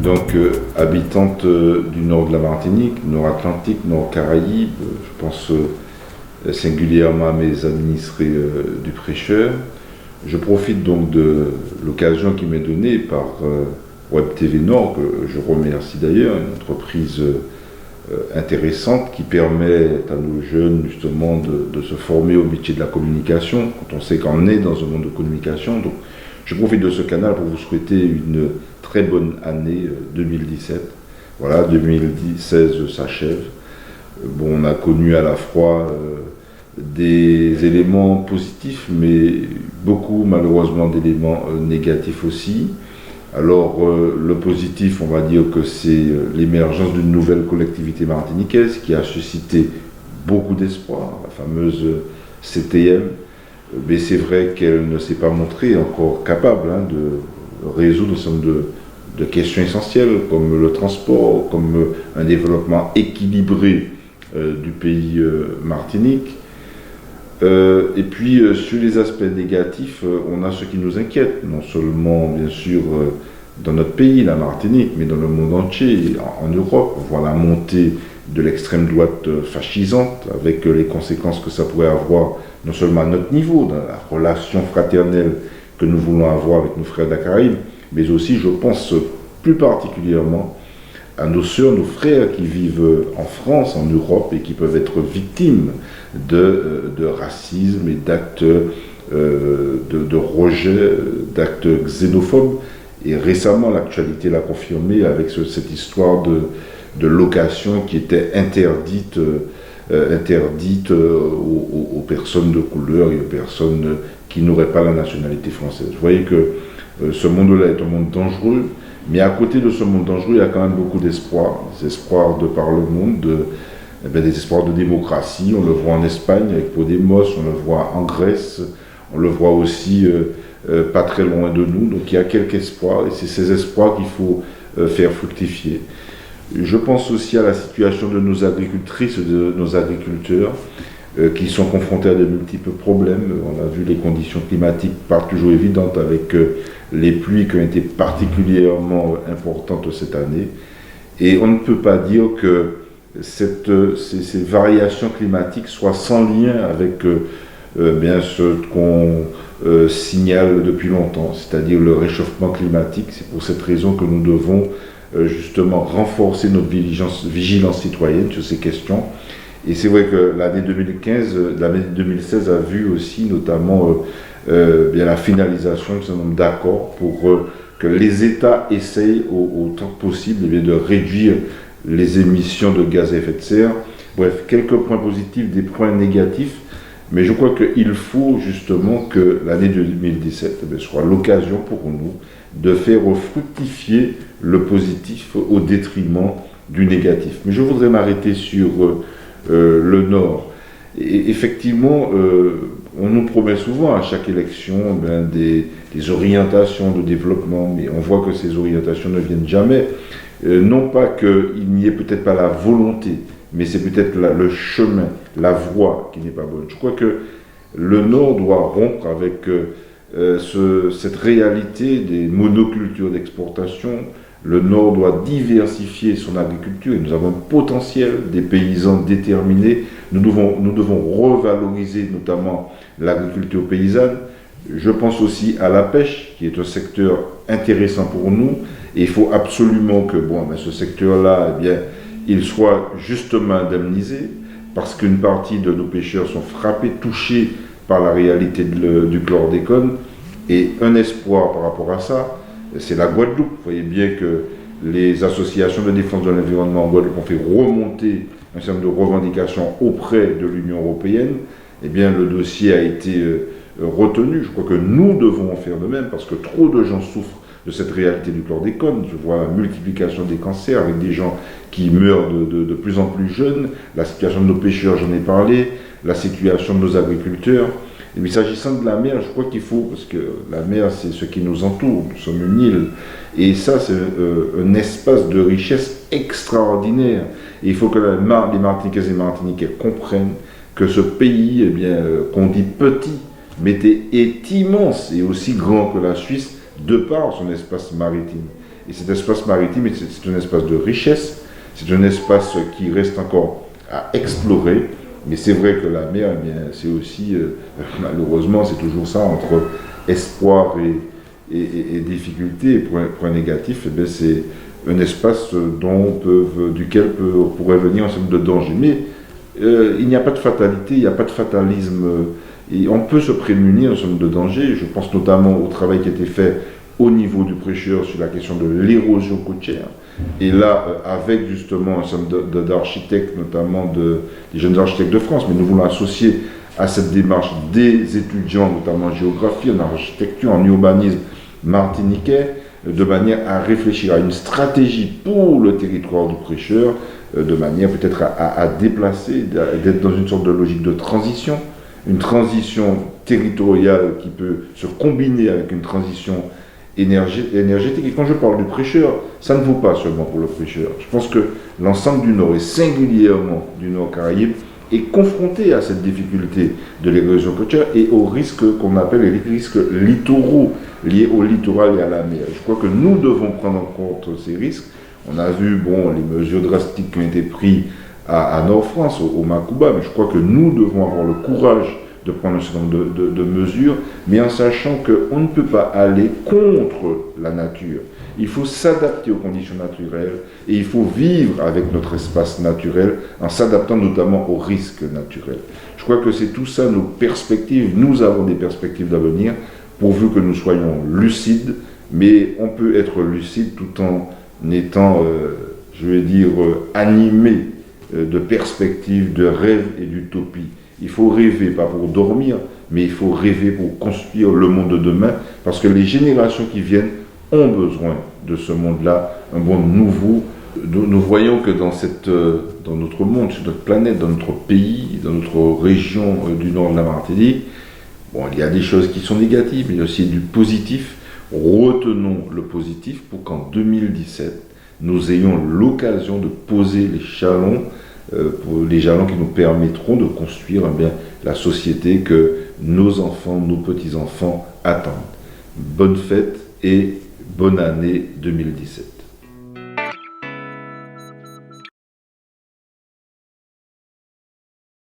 Donc, habitante du nord de la Martinique, nord-Atlantique, nord-Caraïbe, je pense singulièrement à mes administrés du prêcheur. Je profite donc de l'occasion qui m'est donnée par Web TV Nord, que je remercie d'ailleurs, une entreprise intéressante qui permet à nos jeunes justement de se former au métier de la communication, quand on sait qu'on est dans un monde de communication. Donc, je profite de ce canal pour vous souhaiter une très bonne année 2017. Voilà, 2016 s'achève. Bon, on a connu à la fois des éléments positifs, mais beaucoup malheureusement d'éléments négatifs aussi. Alors, le positif, on va dire que c'est l'émergence d'une nouvelle collectivité martiniquaise qui a suscité beaucoup d'espoir, la fameuse CTM. Mais c'est vrai qu'elle ne s'est pas montrée encore capable de résoudre un certain nombre de questions essentielles, comme le transport, comme un développement équilibré du pays Martinique. Et puis, sur les aspects négatifs, on a ce qui nous inquiète, non seulement, bien sûr, dans notre pays, la Martinique, mais dans le monde entier, en Europe. On voit la montée de l'extrême droite fascisante, avec les conséquences que ça pourrait avoir, non seulement à notre niveau, dans la relation fraternelle que nous voulons avoir avec nos frères de la Caraïbe, mais aussi, je pense, plus particulièrement à nos sœurs, nos frères qui vivent en France, en Europe, et qui peuvent être victimes de racisme et d'actes de rejet, d'actes xénophobes. Et récemment, l'actualité l'a confirmé avec cette histoire de location qui était interdite aux personnes de couleur et aux personnes qui n'auraient pas la nationalité française. Vous voyez que ce monde-là est un monde dangereux, mais à côté de ce monde dangereux, il y a quand même beaucoup d'espoir, des espoirs de par le monde, des espoirs de démocratie. On le voit en Espagne avec Podemos, on le voit en Grèce, on le voit aussi pas très loin de nous. Donc il y a quelques espoirs, et c'est ces espoirs qu'il faut faire fructifier. Je pense aussi à la situation de nos agricultrices et de nos agriculteurs qui sont confrontés à de multiples problèmes. On a vu les conditions climatiques pas toujours évidentes avec les pluies qui ont été particulièrement importantes cette année. Et on ne peut pas dire que ces variations climatiques soient sans lien avec bien ce qu'on signale depuis longtemps, c'est-à-dire le réchauffement climatique. C'est pour cette raison que nous devons justement renforcer notre vigilance citoyenne sur ces questions. Et c'est vrai que l'année 2016 a vu aussi notamment bien la finalisation d'un certain nombre d'accords pour que les États essayent autant que possible eh bien, de réduire les émissions de gaz à effet de serre. Bref, quelques points positifs, des points négatifs, mais je crois qu'il faut justement que l'année 2017 eh bien, soit l'occasion pour nous de faire fructifier le positif au détriment du négatif. Mais je voudrais m'arrêter sur le Nord. Et effectivement, on nous promet souvent à chaque élection des orientations de développement, mais on voit que ces orientations ne viennent jamais. Non pas qu'il n'y ait peut-être pas la volonté, mais c'est peut-être le chemin, la voie qui n'est pas bonne. Je crois que le Nord doit rompre avec cette réalité des monocultures d'exportation. Le Nord doit diversifier son agriculture et nous avons un potentiel des paysans déterminés. Nous devons revaloriser notamment l'agriculture paysanne. Je pense aussi à la pêche, qui est un secteur intéressant pour nous. Et il faut absolument que ce secteur-là, eh bien, il soit justement indemnisé, parce qu'une partie de nos pêcheurs sont frappés, touchés par la réalité du chlordécone. Et un espoir par rapport à ça, c'est la Guadeloupe. Vous voyez bien que les associations de défense de l'environnement en Guadeloupe ont fait remonter un certain nombre de revendications auprès de l'Union européenne. Eh bien, le dossier a été retenu. Je crois que nous devons en faire de même, parce que trop de gens souffrent de cette réalité du chlordécone. Je vois la multiplication des cancers avec des gens qui meurent de plus en plus jeunes, la situation de nos pêcheurs, j'en ai parlé, la situation de nos agriculteurs. Et puis s'agissant de la mer, je crois qu'il faut, parce que la mer c'est ce qui nous entoure, nous sommes une île, et ça c'est un espace de richesse extraordinaire. Et il faut que les Martiniquaises et les Martiniquais comprennent que ce pays, eh bien, qu'on dit petit, mais est immense et aussi grand que la Suisse, de par son espace maritime. Et cet espace maritime, c'est un espace de richesse, c'est un espace qui reste encore à explorer. Mais c'est vrai que la mer, eh bien, c'est aussi, malheureusement, c'est toujours ça, entre espoir et difficulté, point négatif, eh bien, c'est un espace duquel pourrait venir un certain nombre de dangers. Mais il n'y a pas de fatalité, il n'y a pas de fatalisme, et on peut se prémunir d'un certain nombre de dangers. Je pense notamment au travail qui a été fait au niveau du prêcheur sur la question de l'érosion côtière. Et là, avec justement un certain nombre d'architectes, notamment des jeunes architectes de France, mais nous voulons associer à cette démarche des étudiants, notamment en géographie, en architecture, en urbanisme martiniquais, de manière à réfléchir à une stratégie pour le territoire du prêcheur, de manière peut-être à déplacer, d'être dans une sorte de logique de transition, une transition territoriale qui peut se combiner avec une transition énergétique. Et quand je parle du prêcheur, ça ne vaut pas seulement pour le prêcheur. Je pense que l'ensemble du Nord, et singulièrement du Nord Caraïbe, est confronté à cette difficulté de l'érosion côtière et aux risques qu'on appelle les risques littoraux liés au littoral et à la mer. Je crois que nous devons prendre en compte ces risques. On a vu les mesures drastiques qui ont été prises à Nord-France, au Macouba, mais je crois que nous devons avoir le courage de prendre un certain nombre de mesures, mais en sachant qu'on ne peut pas aller contre la nature. Il faut s'adapter aux conditions naturelles et il faut vivre avec notre espace naturel en s'adaptant notamment aux risques naturels. Je crois que c'est tout ça nos perspectives. Nous avons des perspectives d'avenir pourvu que nous soyons lucides, mais on peut être lucide tout en étant, animé de perspectives, de rêves et d'utopies. Il faut rêver, pas pour dormir, mais il faut rêver pour construire le monde de demain, parce que les générations qui viennent ont besoin de ce monde-là, un monde nouveau. Nous voyons que dans notre monde, sur notre planète, dans notre pays, dans notre région du nord de la Martinique, il y a des choses qui sont négatives, mais il y a aussi du positif. Retenons le positif pour qu'en 2017, nous ayons l'occasion de poser les jalons qui nous permettront de construire la société que nos enfants, nos petits-enfants attendent. Bonne fête et bonne année 2017.